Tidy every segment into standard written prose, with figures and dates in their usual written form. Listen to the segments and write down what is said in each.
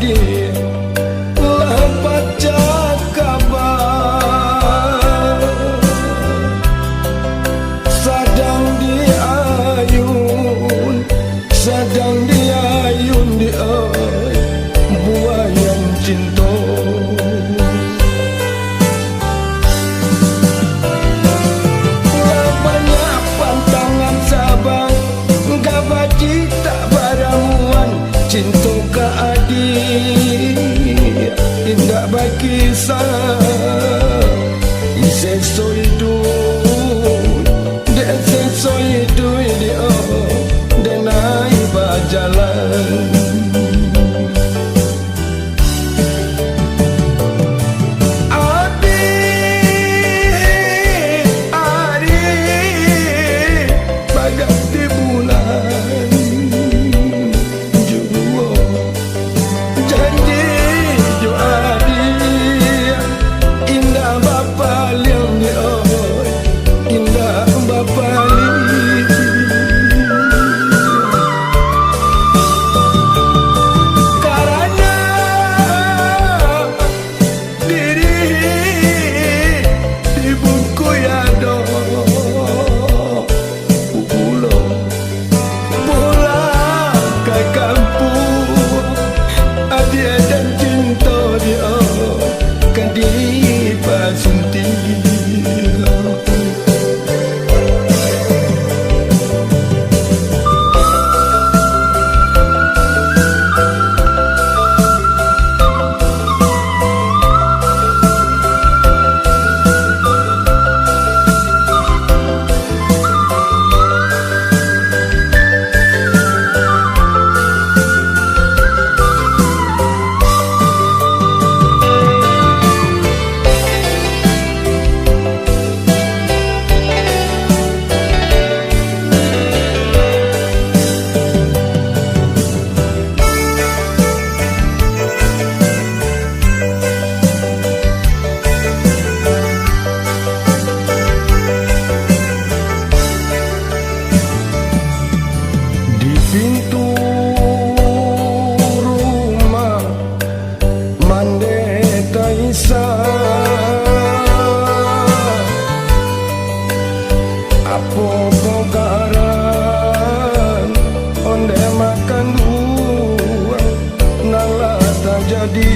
adik lah baca kabar sedang diayun di buayan cinta. Lah banyak pantangan sabar gak cita baramuan cinta ke adik indah baik kisah iseso hidup deseso hidup dia denai berjalan. Pintu rumah Mandeta Isa apa kogaran onde makan dua nala tak jadi.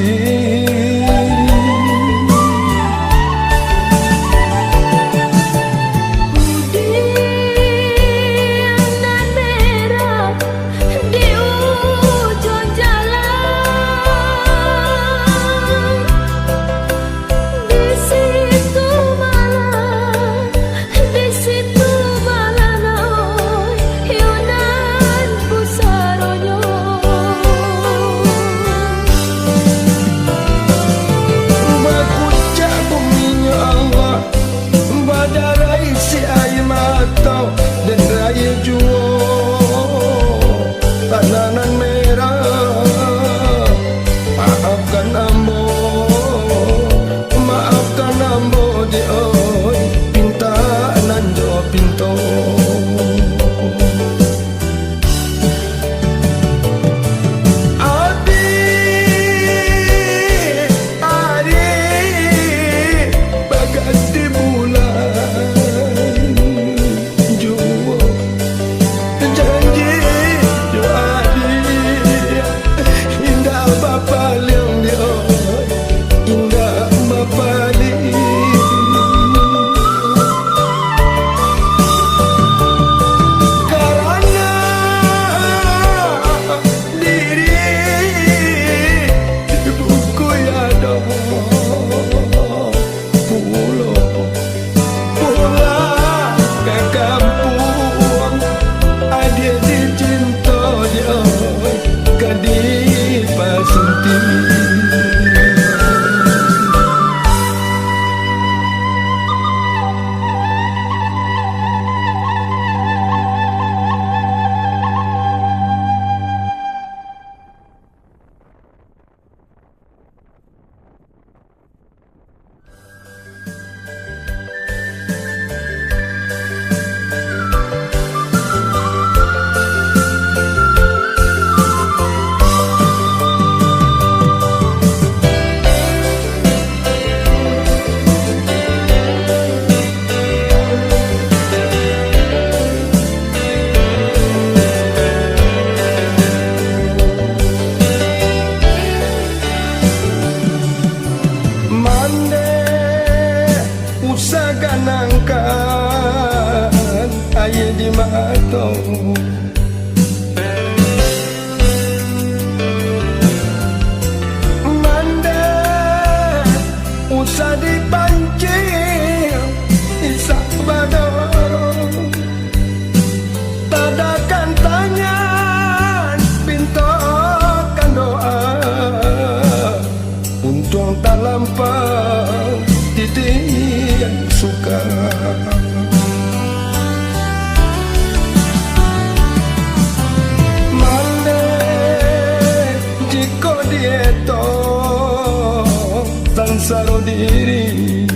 sansaro diri.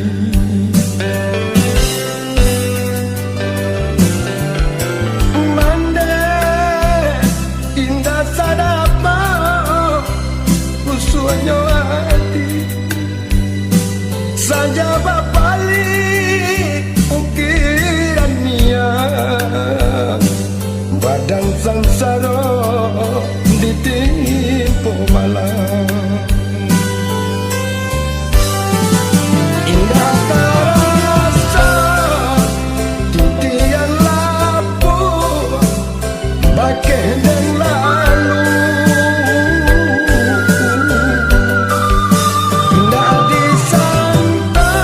Mande indah sadapa usuhnya hati saja bapalik ukiran niat badan sansaro ditimpo malam. Indah terasa titian lapu bagai dan lalu. Indah disangka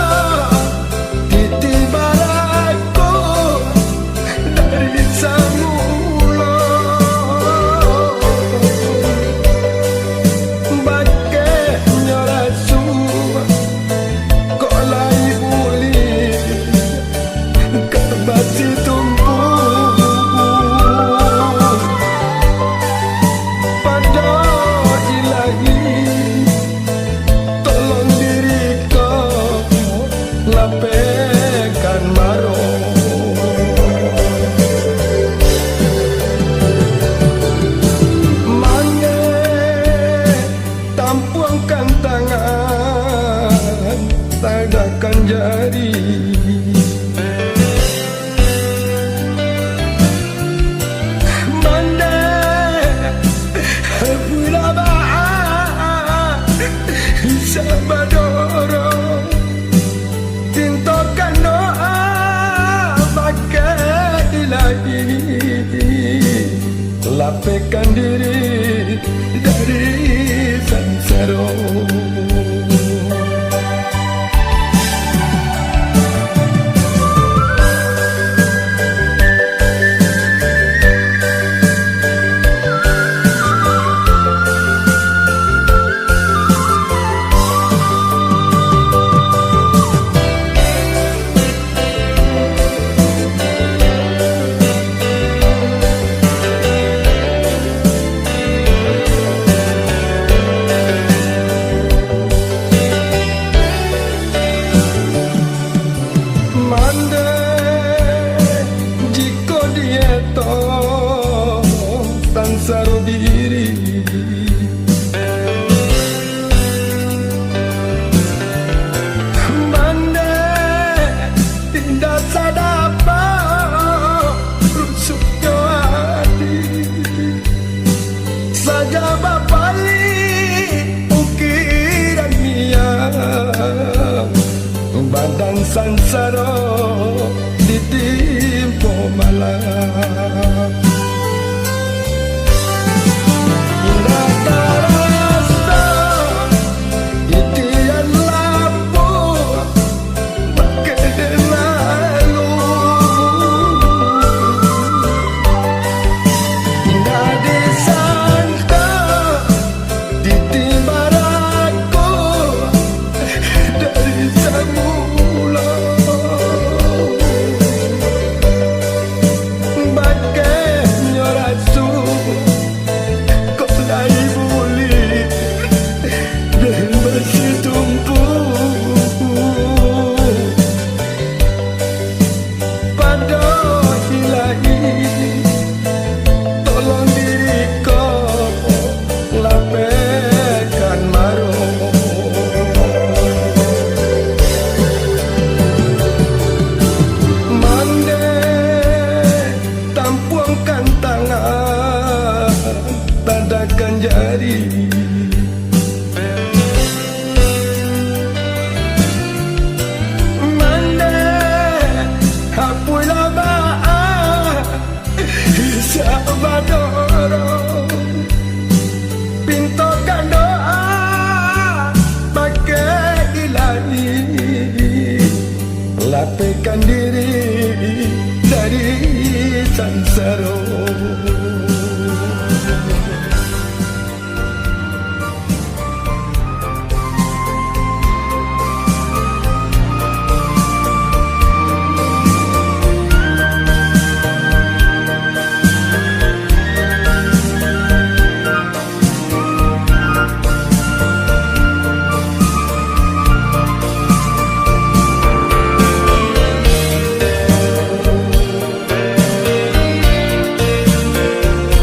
titi baraku dari semula. Bagai nyorasu kok lai buli kerbasi tumpu pada ilahi tolong diriku lapehkan maro. Mange tampuangkan tangan tadakan jari. Mande pula ba'a sabadoro tintokan doa pakai ilahi lapehkan diri dari sansaro. Mande jika dia toh sansaro diri. Mande tidak sadapa rusuknya hati saja bapalik ukiran niat badan sansaro ditimpo malam. Indah terasa titian lapu bagai lalu. Indah disangka titi baraku dari semula. Bagai nyorasu kok lai buli dan bersih tumpu pada ilahi tolong diriku lapehkan maro. Mande tampuangkan tangan tadakan jari. Mande hapulah ba'a sabadoro pintokan doa pakai ilahi lapehkan diri